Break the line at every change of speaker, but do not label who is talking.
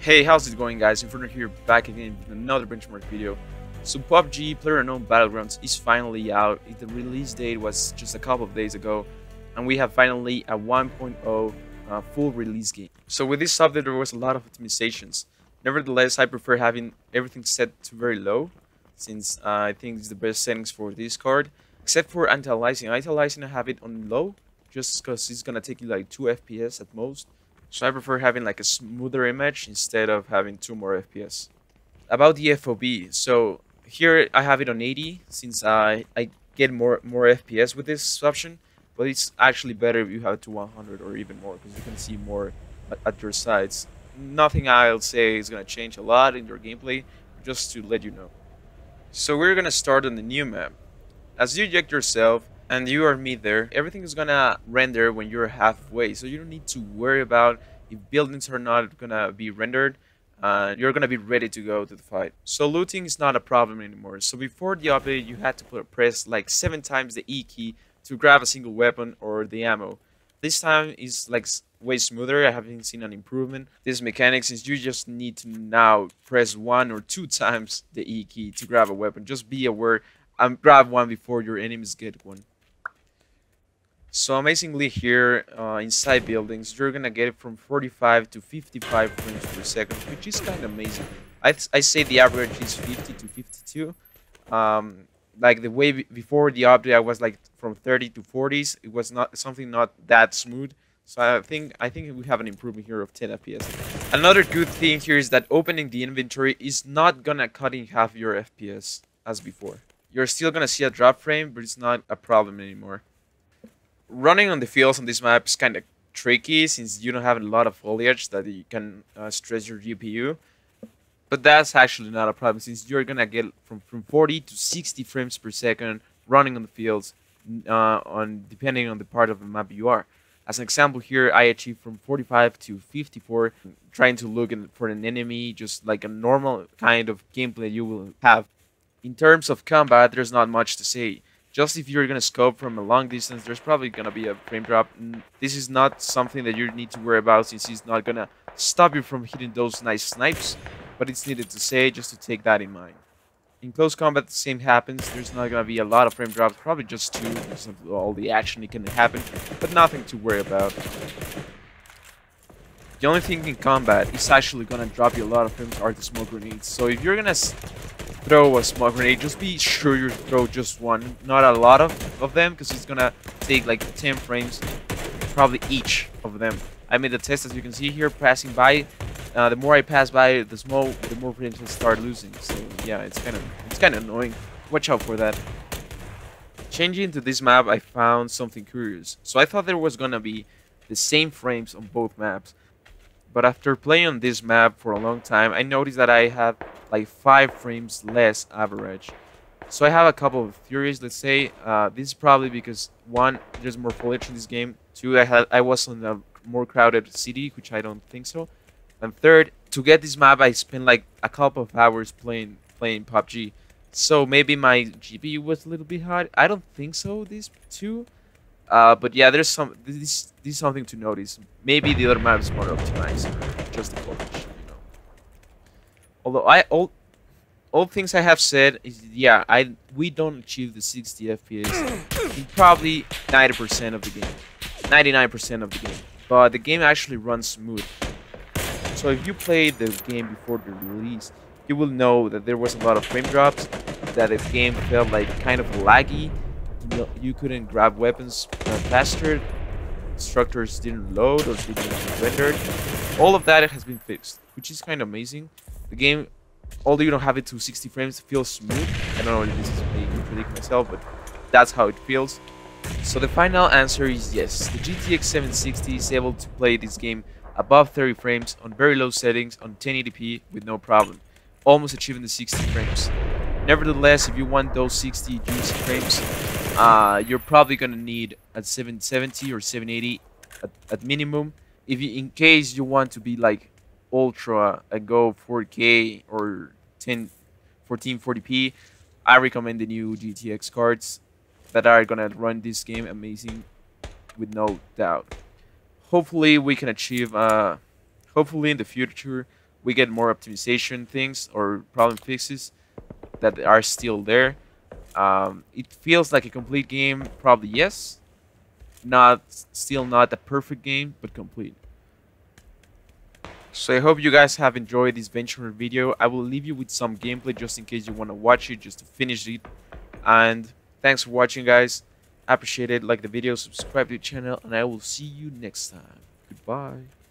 Hey, how's it going, guys? InFerno here, back again with another benchmark video. So PUBG Playerunknown'S Battlegrounds is finally out. The release date was just a couple of days ago, and we have finally a 1.0 full release game. So with this update, there was a lot of optimizations. Nevertheless, I prefer having everything set to very low, since I think it's the best settings for this card. Except for anti-aliasing. Anti-aliasing, I have it on low, just because it's gonna take you like 2 FPS at most. So I prefer having like a smoother image instead of having 2 more FPS. About the FOV, so here I have it on 80 since I get more FPS with this option, but it's actually better if you have it to 100 or even more because you can see more at your sides. Nothing I'll say is gonna change a lot in your gameplay, just to let you know. So we're gonna start on the new map. As you eject yourself, and you or me there, everything is gonna render when you're halfway, so you don't need to worry about if buildings are not gonna be rendered. You're gonna be ready to go to the fight. So looting is not a problem anymore. So before the update, you had to press like 7 times the E key to grab a single weapon or the ammo. This time is like way smoother. I haven't seen an improvement. This mechanic, since you just need to now press 1 or 2 times the E key to grab a weapon. Just be aware and grab one before your enemies get one. So amazingly here, inside buildings, you're gonna get it from 45 to 55 frames per second, which is kind of amazing. I say the average is 50 to 52. Like the way before the update, I was like from 30 to 40s. It was not that smooth. So I think we have an improvement here of 10 FPS. Another good thing here is that opening the inventory is not gonna cut in half your FPS as before. You're still gonna see a drop frame, but it's not a problem anymore. Running on the fields on this map is kind of tricky since you don't have a lot of foliage that you can stress your GPU. But that's actually not a problem since you're gonna get from 40 to 60 frames per second running on the fields, depending on the part of the map you are. As an example here, I achieved from 45 to 54, trying to look for an enemy, just like a normal kind of gameplay you will have. In terms of combat, there's not much to say. Just if you're going to scope from a long distance, there's probably going to be a frame drop. This is not something that you need to worry about since it's not going to stop you from hitting those nice snipes. But it's needed to say just to take that in mind. In close combat, the same happens. There's not going to be a lot of frame drops, probably just 2 because of all the action that can happen. But nothing to worry about. The only thing in combat is actually going to drop you a lot of frames are the smoke grenades. So if you're going to throw a smoke grenade, just be sure you throw just one, not a lot of them, because it's gonna take like 10 frames probably each of them. I made the test, as you can see here, passing by. The more I pass by the more frames I start losing. So yeah, it's kind of annoying. Watch out for that. Changing to this map, I found something curious. So I thought there was gonna be the same frames on both maps, but after playing on this map for a long time, I noticed that I have like 5 frames less average. So I have a couple of theories. Let's say this is probably because 1, there's more foliage in this game. 2, I was in a more crowded city, which I don't think so. And 3rd, to get this map, I spent like a couple of hours playing PUBG. So maybe my GPU was a little bit hot. I don't think so. These 2. But yeah, this is something to notice. Maybe the other map is more optimized, just the foliage, you know. Although all things I have said is, yeah, we don't achieve the 60 FPS in probably 90% of the game, 99% of the game. But the game actually runs smooth. So if you played the game before the release, you will know that there was a lot of frame drops, that the game felt like kind of laggy. You couldn't grab weapons faster, structures didn't load or didn't get rendered. All of that has been fixed, which is kind of amazing. The game, although you don't have it to 60 frames, feels smooth. I don't know if this is making me predict myself, but that's how it feels. So the final answer is yes. The GTX 760 is able to play this game above 30 frames on very low settings on 1080p with no problem, almost achieving the 60 frames. Nevertheless, if you want those 60 juicy frames, you're probably gonna need a 770 or 780 at minimum. If you, in case you want to be like ultra and go 4K or 1440p, I recommend the new GTX cards that are gonna run this game amazing with no doubt. Hopefully we can achieve hopefully in the future we get more optimization things or problem fixes that are still there. It feels like a complete game, probably yes. Still not a perfect game, but complete. So I hope you guys have enjoyed this benchmark video. I will leave you with some gameplay just in case you want to watch it, just to finish it. And thanks for watching, guys. I appreciate it. Like the video, subscribe to the channel, and I will see you next time. Goodbye.